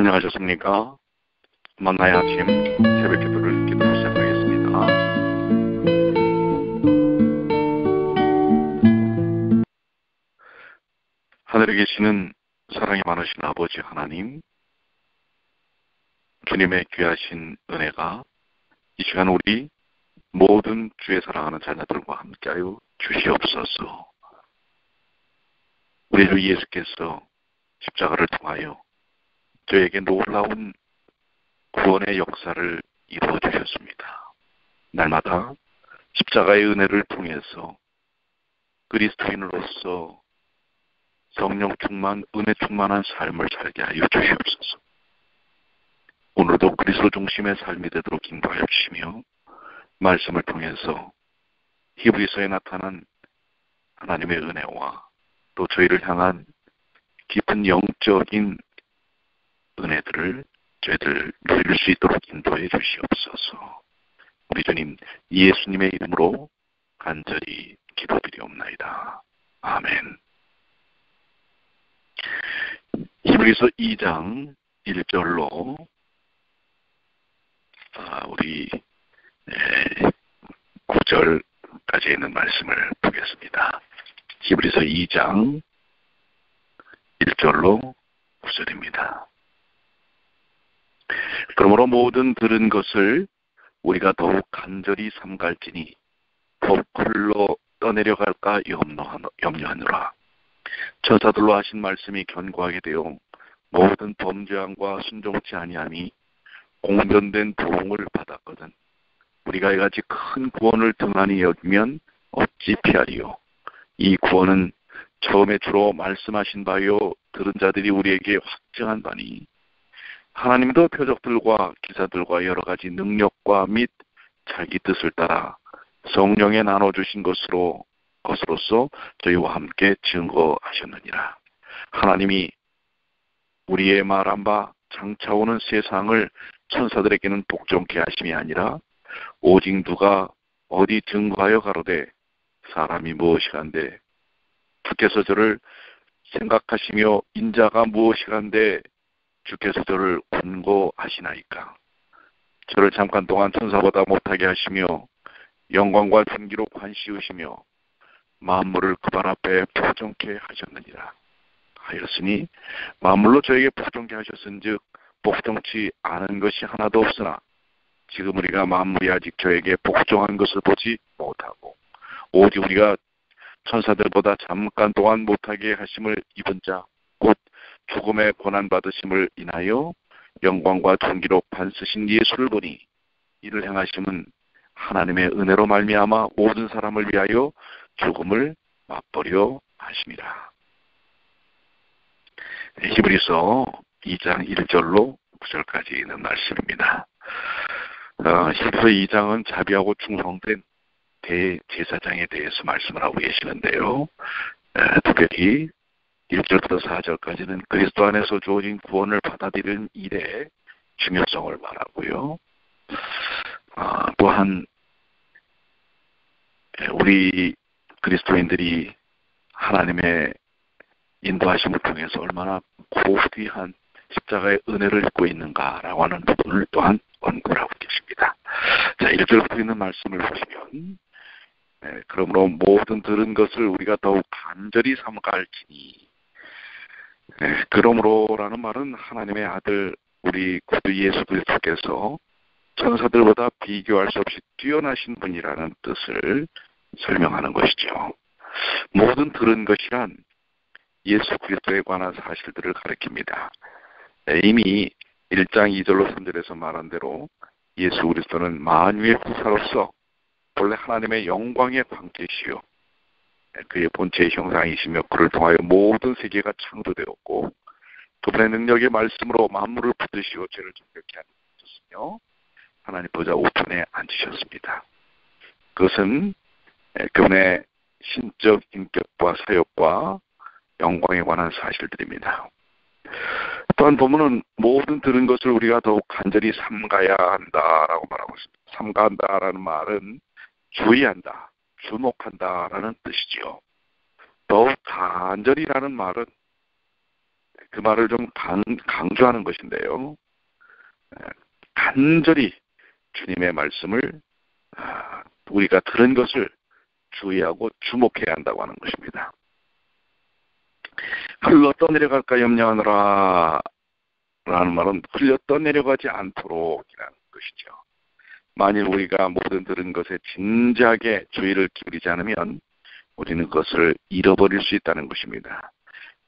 안녕하셨습니까? 만나의 아침 새벽 기도를 기도로 시작하겠습니다. 하늘에 계시는 사랑이 많으신 아버지 하나님, 주님의 귀하신 은혜가 이 시간 우리 모든 주의 사랑하는 자녀들과 함께하여 주시옵소서. 우리 주 예수께서 십자가를 통하여 저에게 놀라운 구원의 역사를 이루어 주셨습니다. 날마다 십자가의 은혜를 통해서 그리스도인으로서 성령 충만, 은혜 충만한 삶을 살게 하여 주시옵소서. 오늘도 그리스도 중심의 삶이 되도록 인도하여 주시며 말씀을 통해서 히브리서에 나타난 하나님의 은혜와 또 저희를 향한 깊은 영적인 은혜들을 저희들 누릴 수 있도록 인도해 주시옵소서. 우리 주님 예수님의 이름으로 간절히 기도드리옵나이다. 아멘. 히브리서 2장 1절로 우리 9절까지 있는 말씀을 보겠습니다. 히브리서 2장 1절로 9절입니다. 그러므로 모든 들은 것을 우리가 더욱 간절히 삼갈지니 더욱 홀로 떠내려갈까 염려하노라. 천사들로 하신 말씀이 견고하게 되어 모든 범죄함과 순종치 아니함이 공변된 도움을 받았거든. 우리가 이같이 큰 구원을 등한히 여기면 어찌 피하리요. 이 구원은 처음에 주로 말씀하신 바요 들은 자들이 우리에게 확증한 바니 하나님도 표적들과 기사들과 여러 가지 능력과 및 자기 뜻을 따라 성령에 나눠주신 것으로서 저희와 함께 증거하셨느니라. 하나님이 우리의 말한 바 장차오는 세상을 천사들에게는 복종케 하심이 아니라 오직 누가 어디 증거하여 가로되 사람이 무엇이간데 주께서 저를 생각하시며 인자가 무엇이간데 주께서 저를 권고하시나이까. 저를 잠깐 동안 천사보다 못하게 하시며 영광과 존귀로 관시우시며 만물을 그발 앞에 포종케 하셨느니라. 하였으니 만물로 저에게 포종케 하셨은즉 복종치 않은 것이 하나도 없으나 지금 우리가 만물이 아직 저에게 복종한 것을 보지 못하고 오직 우리가 천사들보다 잠깐 동안 못하게 하심을 입은 자 곧 죽음의 고난받으심을 인하여 영광과 존귀로 반쓰신 예수를 보니 이를 행하심은 하나님의 은혜로 말미암아 모든 사람을 위하여 죽음을 맛보려 하심이라. 히브리서 2장 1절로 9절까지 있는 말씀입니다. 히브리서 2장은 자비하고 충성된 대제사장에 대해서 말씀을 하고 계시는데요. 특별히 1절부터 4절까지는 그리스도 안에서 주어진 구원을 받아들이는 일의 중요성을 말하고요. 또한 우리 그리스도인들이 하나님의 인도하심을 통해서 얼마나 고귀한 십자가의 은혜를 입고 있는가라고 하는 부분을 또한 언급을 하고 계십니다. 자, 1절부터 있는 말씀을 보시면 그러므로 모든 들은 것을 우리가 더욱 간절히 삼갈지니 그러므로라는 말은 하나님의 아들 우리 구주 예수 그리스도께서 천사들보다 비교할 수 없이 뛰어나신 분이라는 뜻을 설명하는 것이죠. 모든 들은 것이란 예수 그리스도에 관한 사실들을 가리킵니다. 이미 1장 2절로 3절에서 말한 대로 예수 그리스도는 만유의 후사로서 본래 하나님의 영광의 관계시요 그의 본체의 형상이시며 그를 통하여 모든 세계가 창조되었고 그분의 능력의 말씀으로 만물을 붙드시고 죄를 정결케 하셨으며 하나님 보좌 우편에 앉으셨습니다. 그것은 그분의 신적 인격과 사역과 영광에 관한 사실들입니다. 또한 보면은 모든 들은 것을 우리가 더욱 간절히 삼가야 한다라고 말하고 있습니다. 삼가한다라는 말은 주의한다, 주목한다라는 뜻이지요. 더욱 간절히라는 말은 그 말을 좀 강조하는 것인데요. 간절히 주님의 말씀을 우리가 들은 것을 주의하고 주목해야 한다고 하는 것입니다. 흘러 떠내려갈까 염려하느라 라는 말은 흘러 떠내려가지 않도록 이라는 것이죠. 만일 우리가 모든 들은 것에 진지하게 주의를 기울이지 않으면 우리는 그것을 잃어버릴 수 있다는 것입니다.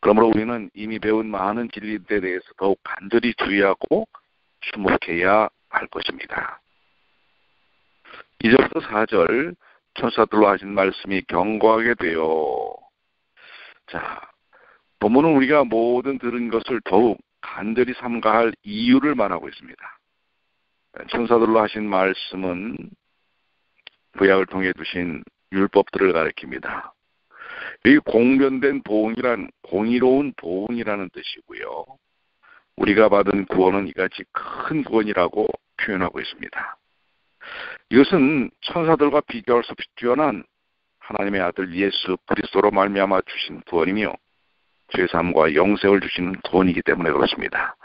그러므로 우리는 이미 배운 많은 진리들에 대해서 더욱 간절히 주의하고 주목해야 할 것입니다. 2절부터 4절 천사들로 하신 말씀이 경고하게 되어, 자, 본문은 우리가 모든 들은 것을 더욱 간절히 삼가할 이유를 말하고 있습니다. 천사들로 하신 말씀은 구약을 통해 주신 율법들을 가리킵니다. 이 공변된 보응이란 공의로운 보응이라는 뜻이고요. 우리가 받은 구원은 이같이 큰 구원이라고 표현하고 있습니다. 이것은 천사들과 비교할 수 없이 뛰어난 하나님의 아들 예수 그리스도로 말미암아 주신 구원이며 죄사함과 영생을 주시는 구원이기 때문에 그렇습니다.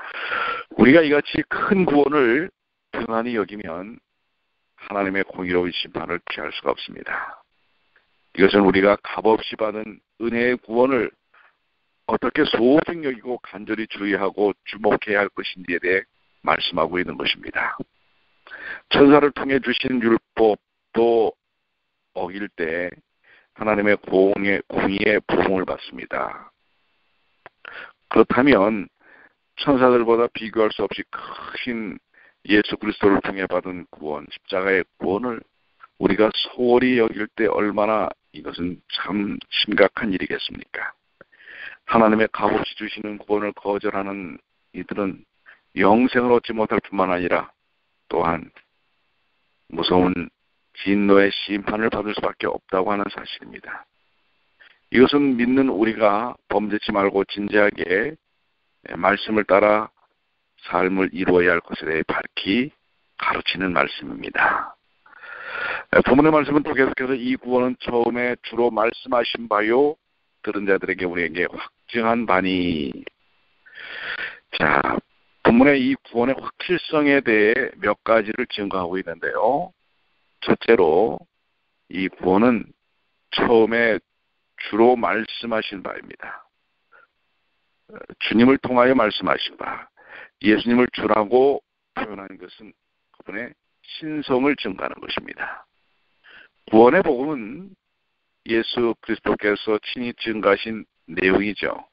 우리가 이같이 큰 구원을 등한히 여기면 하나님의 공의로운 심판을 피할 수가 없습니다. 이것은 우리가 값없이 받은 은혜의 구원을 어떻게 소중히 여기고 간절히 주의하고 주목해야 할 것인지에 대해 말씀하고 있는 것입니다. 천사를 통해 주신 율법도 어길 때 하나님의 공의의 보응을 받습니다. 그렇다면 천사들보다 비교할 수 없이 크신 예수 그리스도를 통해 받은 구원, 십자가의 구원을 우리가 소홀히 여길 때 얼마나 이것은 참 심각한 일이겠습니까? 하나님의 값없이 주시는 구원을 거절하는 이들은 영생을 얻지 못할 뿐만 아니라 또한 무서운 진노의 심판을 받을 수밖에 없다고 하는 사실입니다. 이것은 믿는 우리가 범죄치 말고 진지하게 말씀을 따라 삶을 이루어야 할 것에 대해 밝히 가르치는 말씀입니다. 본문의 말씀은 또 계속해서 이 구원은 처음에 주로 말씀하신 바요 들은 자들에게 우리에게 확증한 바니. 자, 본문의 이 구원의 확실성에 대해 몇 가지를 증거하고 있는데요. 첫째로 이 구원은 처음에 주로 말씀하신 바입니다. 주님을 통하여 말씀하신 바, 예수님을 주라고 표현하는 것은 그분의 신성을 증거하는 것입니다. 구원의 복음은 예수 그리스도께서 친히 증거하신 내용이죠.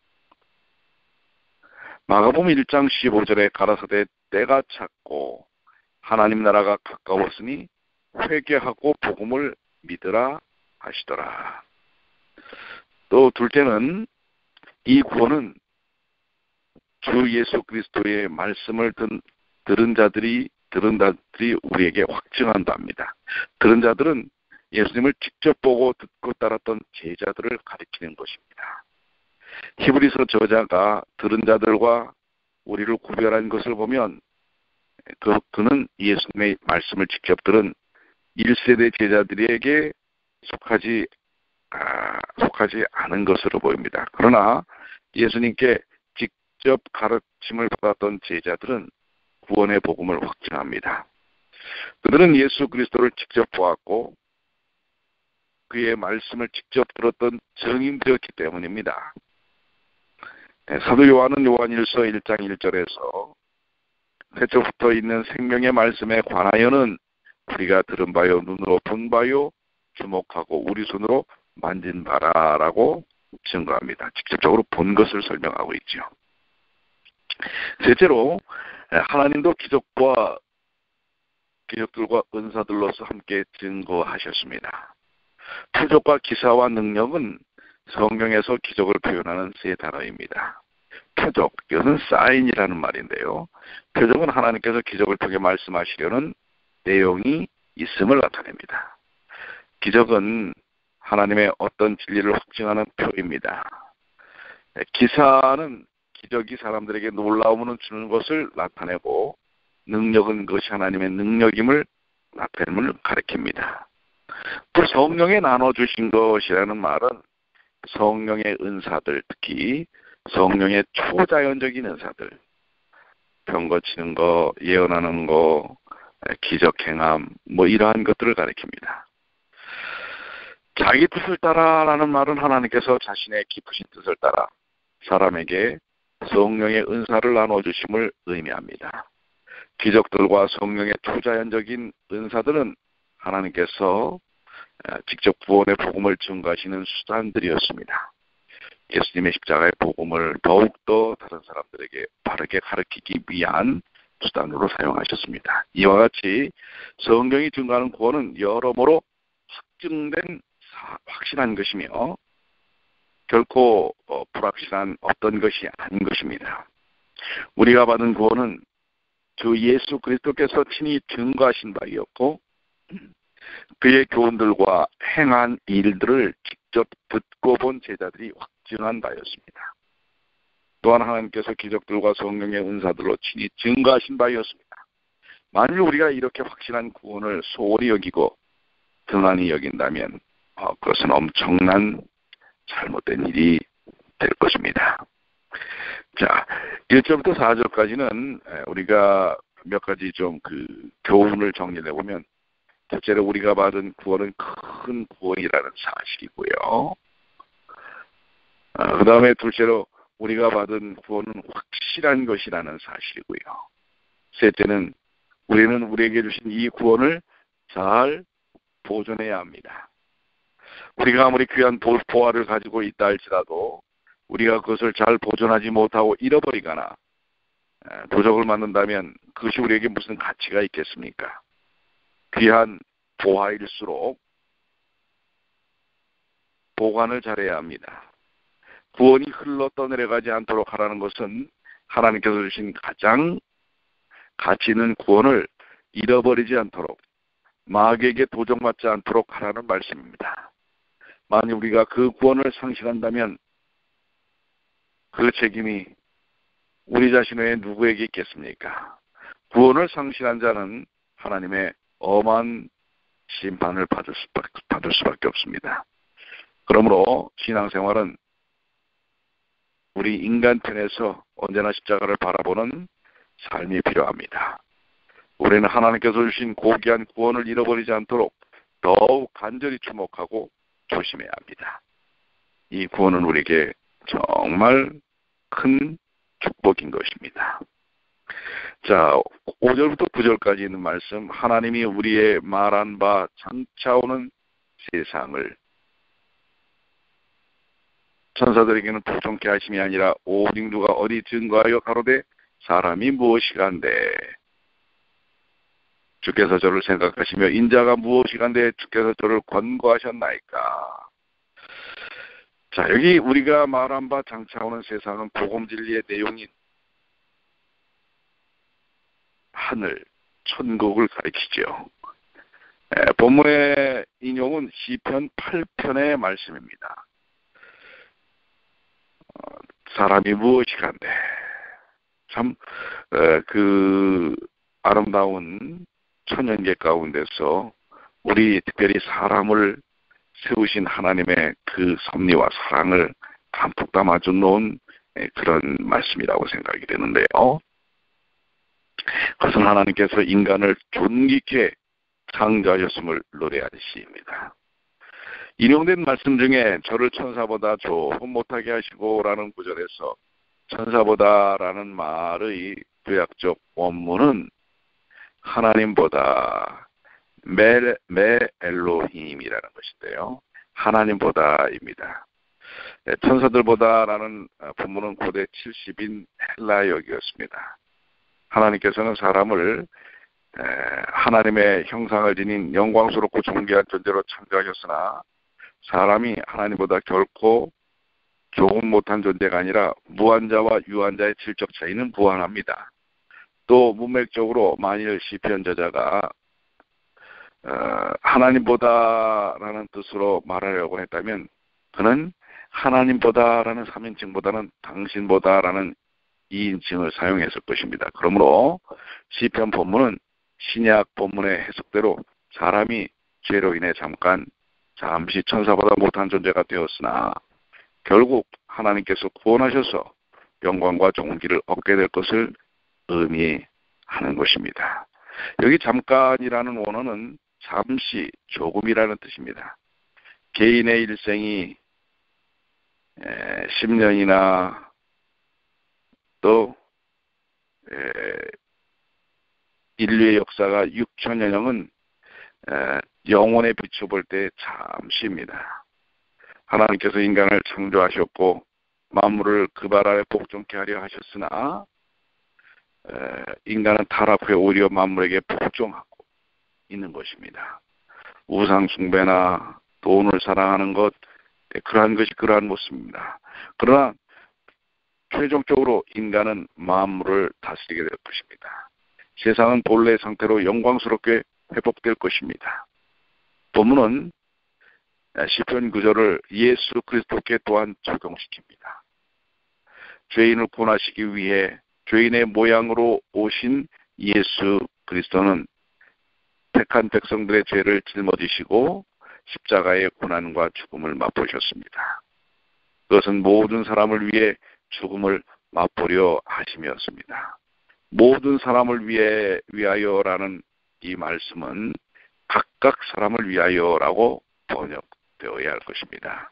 마가복음 1장 15절에 가라사대 때가 찼고 하나님 나라가 가까웠으니 회개하고 복음을 믿으라 하시더라. 또 둘째는 이 구원은 주 예수 그리스도의 말씀을 들은 자들이 우리에게 확증한답니다. 들은 자들은 예수님을 직접 보고 듣고 따랐던 제자들을 가리키는 것입니다. 히브리서 저자가 들은 자들과 우리를 구별한 것을 보면 그는 예수님의 말씀을 직접 들은 1세대 제자들에게 속하지 않은 것으로 보입니다. 그러나 예수님께 직접 가르침을 받았던 제자들은 구원의 복음을 확증합니다. 그들은 예수 그리스도를 직접 보았고 그의 말씀을 직접 들었던 증인되었기 때문입니다. 사도 요한은 요한일서 1장 1절에서 태초부터 있는 생명의 말씀에 관하여는 우리가 들은 바요 눈으로 본 바요 주목하고 우리 손으로 만진 바라라고 증거합니다. 직접적으로 본 것을 설명하고 있죠. 셋째로 하나님도 기적들과 은사들로서 함께 증거하셨습니다. 표적과 기사와 능력은 성경에서 기적을 표현하는 세 단어입니다. 표적, 이것은 사인이라는 말인데요. 표적은 하나님께서 기적을 통해 말씀하시려는 내용이 있음을 나타냅니다. 기적은 하나님의 어떤 진리를 확증하는 표입니다. 기사는 기적이 사람들에게 놀라움을 주는 것을 나타내고 능력은 그것이 하나님의 능력임을 나타냄을 가리킵니다. 또 성령에 나눠주신 것이라는 말은 성령의 은사들, 특히 성령의 초자연적인 은사들, 병 고치는 거, 예언하는 거, 기적행함, 이러한 것들을 가리킵니다. 자기 뜻을 따라라는 말은 하나님께서 자신의 깊으신 뜻을 따라 사람에게 성령의 은사를 나눠주심을 의미합니다. 기적들과 성령의 초자연적인 은사들은 하나님께서 직접 구원의 복음을 증거하시는 수단들이었습니다. 예수님의 십자가의 복음을 더욱더 다른 사람들에게 바르게 가르치기 위한 수단으로 사용하셨습니다. 이와 같이 성경이 증거하는 구원은 여러모로 확증된 확실한 것이며 결코 불확실한 어떤 것이 아닌 것입니다. 우리가 받은 구원은 주 예수 그리스도께서 친히 증거하신 바이었고 그의 교훈들과 행한 일들을 직접 듣고 본 제자들이 확증한 바였습니다. 또한 하나님께서 기적들과 성령의 은사들로 친히 증거하신 바였습니다. 만일 우리가 이렇게 확실한 구원을 소홀히 여기고 등한히 여긴다면 그것은 엄청난 잘못된 일이 될 것입니다. 자, 1절부터 4절까지는 우리가 몇 가지 좀 교훈을 정리해 보면, 첫째로 우리가 받은 구원은 큰 구원이라는 사실이고요. 그 다음에 둘째로 우리가 받은 구원은 확실한 것이라는 사실이고요. 셋째는 우리는 우리에게 주신 이 구원을 잘 보존해야 합니다. 우리가 아무리 귀한 보화를 가지고 있다 할지라도 우리가 그것을 잘 보존하지 못하고 잃어버리거나 도적을 맞는다면 그것이 우리에게 무슨 가치가 있겠습니까? 귀한 보화일수록 보관을 잘해야 합니다. 구원이 흘러 떠내려가지 않도록 하라는 것은 하나님께서 주신 가장 가치 있는 구원을 잃어버리지 않도록, 마귀에게 도적맞지 않도록 하라는 말씀입니다. 만약 우리가 그 구원을 상실한다면 그 책임이 우리 자신 외에 누구에게 있겠습니까? 구원을 상실한 자는 하나님의 엄한 심판을 받을 수밖에 없습니다. 그러므로 신앙생활은 우리 인간 편에서 언제나 십자가를 바라보는 삶이 필요합니다. 우리는 하나님께서 주신 고귀한 구원을 잃어버리지 않도록 더욱 간절히 주목하고 조심해야 합니다. 이 구원은 우리에게 정말 큰 축복인 것입니다. 자, 5절부터 9절까지 있는 말씀, 하나님이 우리의 말한 바 장차오는 세상을 천사들에게는 부정케 하심이 아니라 오직 누가 어디 증거하여 가로되 사람이 무엇이간데 주께서 저를 생각하시며 인자가 무엇이간데 주께서 저를 권고하셨나이까. 자, 여기 우리가 말한 바 장차오는 세상은 복음 진리의 내용인 하늘, 천국을 가리키죠. 본문의 인용은 시편 8편의 말씀입니다. 사람이 무엇이간데, 참 그 아름다운 천연계 가운데서 우리 특별히 사람을 세우신 하나님의 그 섭리와 사랑을 담뿍 담아줘 놓은 그런 말씀이라고 생각이 되는데요. 그것은 하나님께서 인간을 존귀케 창조하셨음을 노래하는 시입니다. 인용된 말씀 중에 저를 천사보다 조금 못하게 하시고 라는 구절에서 천사보다라는 말의 구약적 원문은 하나님보다 메 엘로힘이라는 것인데요. 하나님보다입니다. 천사들보다라는 본문은 고대 70인 헬라역이었습니다. 하나님께서는 사람을 하나님의 형상을 지닌 영광스럽고 존귀한 존재로 창조하셨으나 사람이 하나님보다 결코 조금 못한 존재가 아니라 무한자와 유한자의 질적 차이는 무한합니다. 또 문맥적으로 만일 시편 저자가 하나님보다라는 뜻으로 말하려고 했다면 그는 하나님보다라는 3인칭보다는 당신보다라는 2인칭을 사용했을 것입니다. 그러므로 시편 본문은 신약 본문의 해석대로 사람이 죄로 인해 잠시 천사보다 못한 존재가 되었으나 결국 하나님께서 구원하셔서 영광과 좋은 길을 얻게 될 것을 의미하는 것입니다. 여기 잠깐이라는 원어는 잠시, 조금이라는 뜻입니다. 개인의 일생이 10년이나 또 인류의 역사가 6천여 년은 영혼에 비춰볼 때 잠시입니다. 하나님께서 인간을 창조하셨고 만물을 그 발 아래 복종케 하려 하셨으나 인간은 타락 후에 오히려 만물에게 복종하고 있는 것입니다. 우상 숭배나 돈을 사랑하는 것, 그러한 것이 그러한 모습입니다. 그러나 최종적으로 인간은 만물을 다스리게 될 것입니다. 세상은 본래 상태로 영광스럽게 회복될 것입니다. 본문은 시편 9절을 예수 그리스도께 또한 적용시킵니다. 죄인을 구원하시기 위해 죄인의 모양으로 오신 예수 그리스도는 택한 백성들의 죄를 짊어지시고 십자가의 고난과 죽음을 맛보셨습니다. 그것은 모든 사람을 위해 죽음을 맛보려 하심이었습니다. 모든 사람을 위하여라는 이 말씀은 각각 사람을 위하여라고 번역되어야 할 것입니다.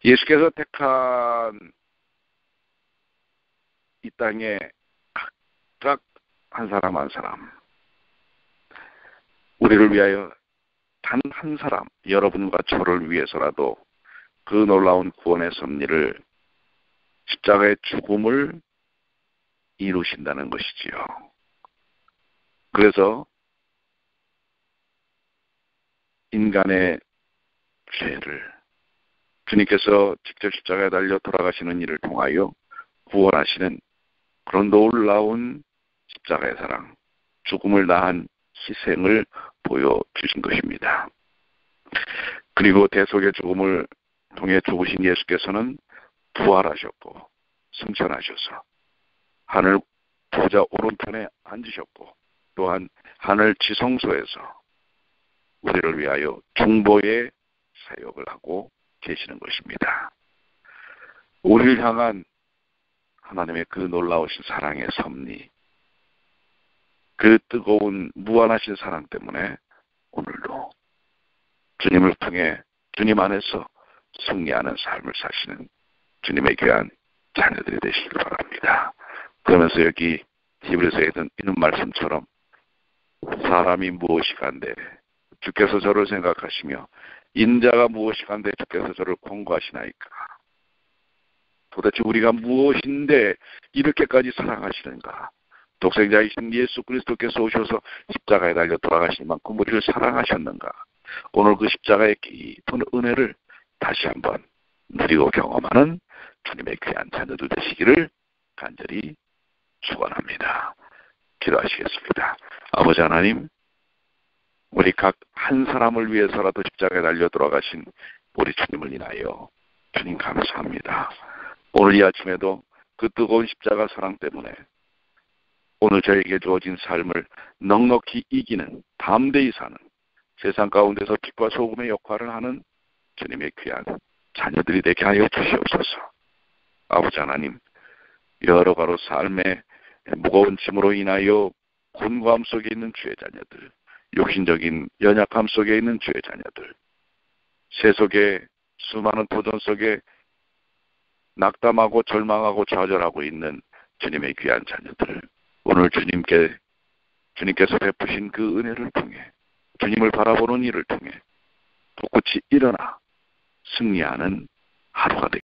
예수께서 택한 이 땅에 각각 한 사람 한 사람, 우리를 위하여 단 한 사람, 여러분과 저를 위해서라도 그 놀라운 구원의 섭리를, 십자가의 죽음을 이루신다는 것이지요. 그래서 인간의 죄를 주님께서 직접 십자가에 달려 돌아가시는 일을 통하여 구원하시는 그런 놀라운 십자가의 사랑, 죽음을 다한 희생을 보여주신 것입니다. 그리고 대속의 죽음을 통해 죽으신 예수께서는 부활하셨고 승천하셔서 하늘 보좌 오른편에 앉으셨고 또한 하늘 지성소에서 우리를 위하여 중보의 사역을 하고 계시는 것입니다. 우리를 향한 하나님의 그 놀라우신 사랑의 섭리, 그 뜨거운 무한하신 사랑 때문에 오늘도 주님을 통해 주님 안에서 승리하는 삶을 사시는 주님의 귀한 자녀들이 되시길 바랍니다. 그러면서 여기 히브리서에 있는 말씀처럼 사람이 무엇이간데 주께서 저를 생각하시며 인자가 무엇이간데 주께서 저를 권고하시나이까. 도대체 우리가 무엇인데 이렇게까지 사랑하시는가. 독생자이신 예수 그리스도께서 오셔서 십자가에 달려 돌아가실 만큼 우리를 사랑하셨는가. 오늘 그 십자가의 깊은 은혜를 다시 한번 누리고 경험하는 주님의 귀한 자녀들 되시기를 간절히 축원합니다. 기도하시겠습니다. 아버지 하나님, 우리 각 한 사람을 위해서라도 십자가에 달려 돌아가신 우리 주님을 인하여 주님 감사합니다. 오늘 이 아침에도 그 뜨거운 십자가 사랑 때문에 오늘 저에게 주어진 삶을 넉넉히 이기는, 담대히 사는, 세상 가운데서 빛과 소금의 역할을 하는 주님의 귀한 자녀들이 되게 하여 주시옵소서. 아버지 하나님, 여러 가로 삶의 무거운 짐으로 인하여 곤고함 속에 있는 주의 자녀들, 욕심적인 연약함 속에 있는 주의 자녀들, 세속의 수많은 도전 속에 낙담하고 절망하고 좌절하고 있는 주님의 귀한 자녀들, 오늘 주님께서 베푸신 그 은혜를 통해 주님을 바라보는 일을 통해 꿋꿋이 일어나 승리하는 하루가 되겠습니다.